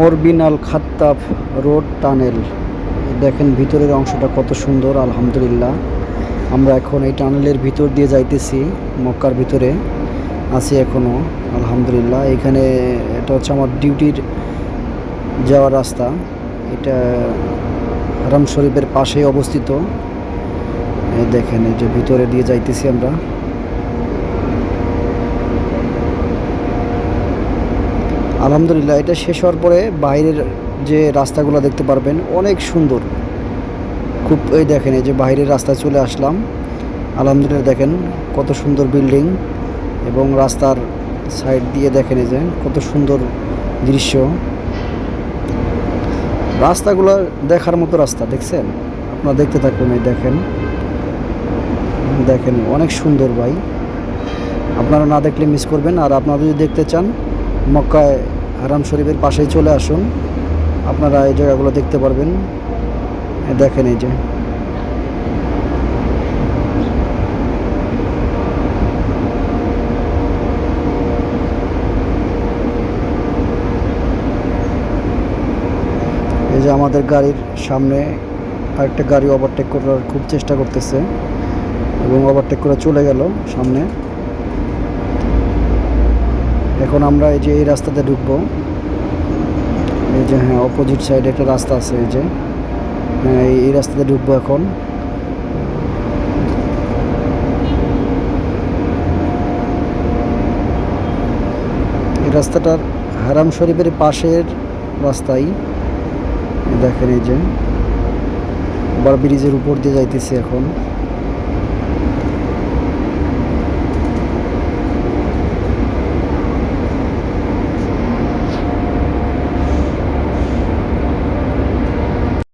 মরবিন আল Khattab road tunnel. দেখেন ভিতরের অংশটা কত সুন্দর, আলহামদুলিল্লাহ। আমরা এখন এই টানেলের ভিতর দিয়ে যাইতেছি, মক্কার ভিতরে আছি এখনও, আলহামদুলিল্লাহ। এখানে এটা হচ্ছে আমার ডিউটির যাওয়ার রাস্তা। এটা হারাম শরীফের পাশেই অবস্থিত। এই দেখেন, এই যে ভিতরে দিয়ে যাইতেছি আমরা। আলহামদুলিল্লাহ, এটা শেষ হওয়ার পরে বাইরের যে রাস্তাগুলো দেখতে পারবেন, অনেক সুন্দর, খুব। এই দেখেন, এই যে বাইরের রাস্তায় চলে আসলাম, আলহামদুলিল্লাহ। দেখেন কত সুন্দর বিল্ডিং, এবং রাস্তার সাইড দিয়ে দেখেন এই যে কত সুন্দর দৃশ্য। রাস্তাগুলো দেখার মতো রাস্তা, দেখছেন? আপনারা দেখতে থাকুন। এই দেখেন, দেখেন অনেক সুন্দর ভাই। আপনারা না দেখলে মিস করবেন। আর আপনারা যদি দেখতে চান, মক্কায় হারাম শরীফের পাশেই চলে আসুন, আপনারা এই জায়গাগুলো দেখতে পারবেন। দেখেন এই যে, এই যে আমাদের গাড়ির সামনে আরেকটা গাড়ি ওভারটেক করার খুব চেষ্টা করতেছে, এবং ওভারটেক করে চলে গেল সামনে। এখন আমরা এই যে এই রাস্তাতে ঢুকবো। এই যে, হ্যাঁ, অপোজিট সাইডে একটা রাস্তা আছে, এই যে, হ্যাঁ, এই রাস্তাতে ঢুকবো এখন। এই রাস্তাটার হারাম শরীফের পাশের রাস্তায়। দেখেন এই যে, আবার ব্রিজের উপর দিয়ে যাইতেছি এখন।